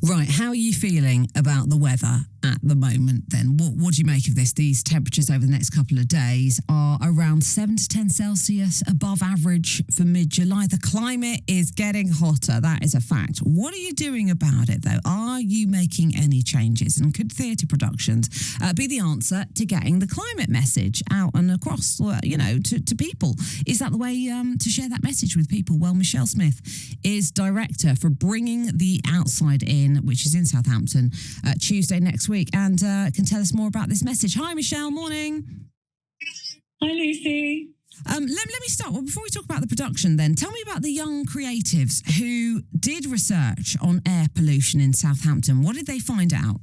Right, how are you feeling about the weather at the moment then? What do you make of this? These temperatures over the next couple of days are around 7 to 10 Celsius above average for mid-July. The climate is getting hotter, that is a fact. What are you doing about it though? Are you making any changes? And could theatre productions be the answer to getting the climate message out and across, to people? Is that the way to share that message with people? Well, Michelle Smith is director for Bringing the Outisde In, which is in Southampton, Tuesday next week, and can tell us more about this message. Hi, Michelle. Morning. Hi, Lucy. Let me start. Well, before we talk about the production, then, tell me about the young creatives who did research on air pollution in Southampton. What did they find out?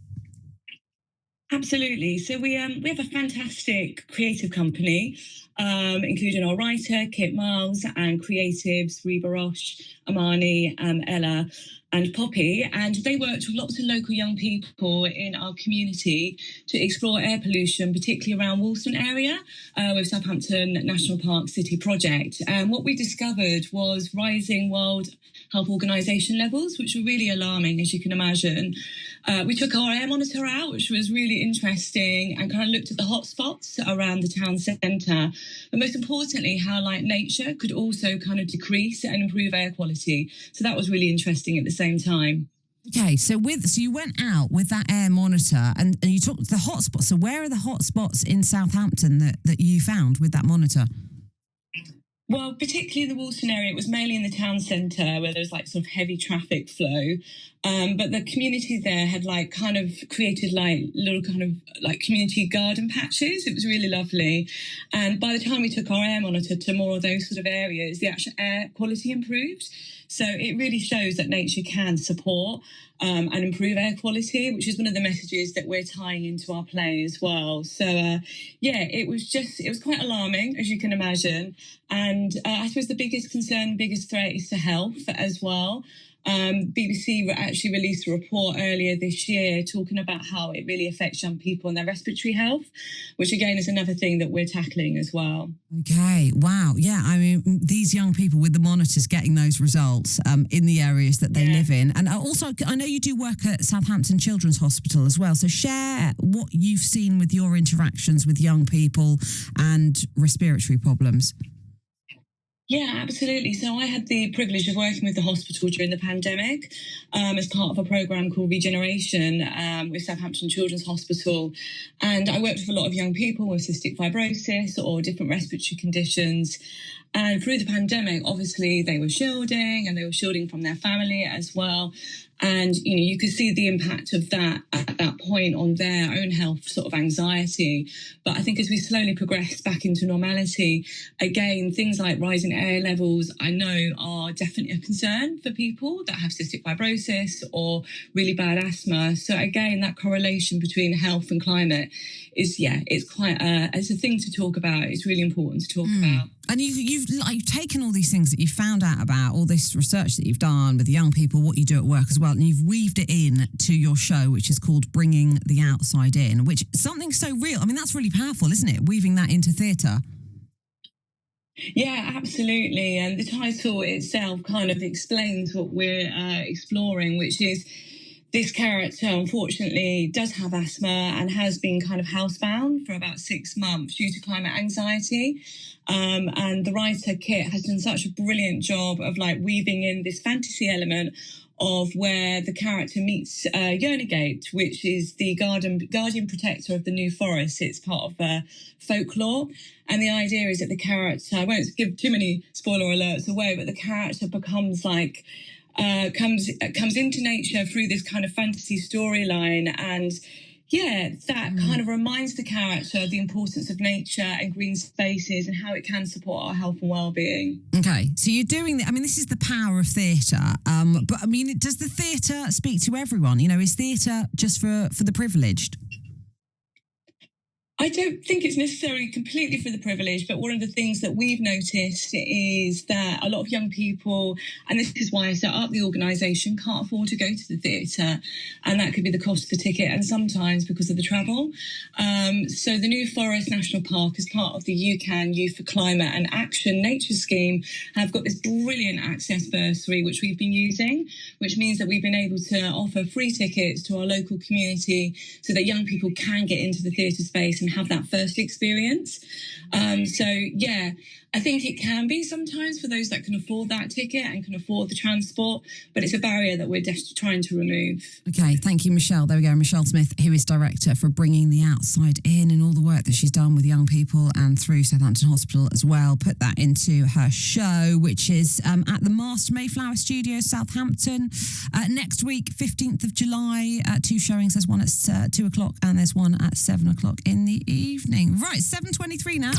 Absolutely. So we have a fantastic creative company, including our writer, Kit Miles, and creatives, Reba Roche, Amani, Ella, and Poppy, and they worked with lots of local young people in our community to explore air pollution, particularly around Walston area, with Southampton National Park City Project. And what we discovered was rising World Health Organization levels, which were really alarming, as you can imagine. We took our air monitor out, which was really interesting, and kind of looked at the hotspots around the town centre. But most importantly, how nature could also kind of decrease and improve air quality. So that was really interesting at the same time. Okay, so you went out with that air monitor and you took the hotspots. So where are the hotspots in Southampton that you found with that monitor? Well, particularly in the Walston area, it was mainly in the town centre where there was sort of heavy traffic flow. But the community there had created little community garden patches. It was really lovely. And by the time we took our air monitor to more of those sort of areas, the actual air quality improved. So it really shows that nature can support and improve air quality, which is one of the messages that we're tying into our play as well. So, it was quite alarming, as you can imagine. And I suppose the biggest concern, biggest threat is to health as well. BBC actually released a report earlier this year talking about how it really affects young people and their respiratory health, which again is another thing that we're tackling as well. Okay, wow. Yeah, I mean, these young people with the monitors getting those results in the areas that they live in. And also, I know you do work at Southampton Children's Hospital as well. So share what you've seen with your interactions with young people and respiratory problems. Yeah, absolutely. So I had the privilege of working with the hospital during the pandemic as part of a programme called Regeneration with Southampton Children's Hospital. And I worked with a lot of young people with cystic fibrosis or different respiratory conditions. And through the pandemic, obviously, they were shielding and they were shielding from their family as well. And, you could see the impact of that at that point on their own health, sort of anxiety. But I think as we slowly progress back into normality, again, things like rising air levels, I know are definitely a concern for people that have cystic fibrosis or really bad asthma. So again, that correlation between health and climate is, it's a thing to talk about. It's really important to talk about. And you've taken all these things that you've found out about, all this research that you've done with the young people, what you do at work as well, and you've weaved it in to your show, which is called Bringing the Outisde In, which is something so real. I mean, that's really powerful, isn't it? Weaving that into theatre. Yeah, absolutely. And the title itself kind of explains what we're exploring, which is this character, unfortunately, does have asthma and has been kind of housebound for about 6 months due to climate anxiety. And the writer, Kit, has done such a brilliant job of weaving in this fantasy element of where the character meets Yearnigate, which is the guardian protector of the New Forest. It's part of folklore. And the idea is that the character, I won't give too many spoiler alerts away, but the character becomes comes into nature through this kind of fantasy storyline. And that kind of reminds the character of the importance of nature and green spaces and how it can support our health and well-being. Okay, so you're doing this is the power of theatre. But I mean, does the theatre speak to everyone? Is theatre just for the privileged? I don't think it's necessarily completely for the privilege, but one of the things that we've noticed is that a lot of young people, and this is why I set up the organisation, can't afford to go to the theatre, and that could be the cost of the ticket, and sometimes because of the travel. So the New Forest National Park, as part of the YouCAN Youth for Climate and Action Nature Scheme, have got this brilliant access bursary, which we've been using, which means that we've been able to offer free tickets to our local community so that young people can get into the theatre space and have that first experience. So yeah, I think it can be sometimes for those that can afford that ticket and can afford the transport, but it's a barrier that we're trying to remove. Okay, thank you, Michelle. There we go. Michelle Smith, who is director for Bringing the Outside In, and all the work that she's done with young people and through Southampton Hospital as well. Put that into her show, which is at the Master Mayflower Studios, Southampton. Next week, 15th of July, 2 showings. There's one at 2 o'clock and there's one at 7 o'clock in the evening. Right, 7:23 now.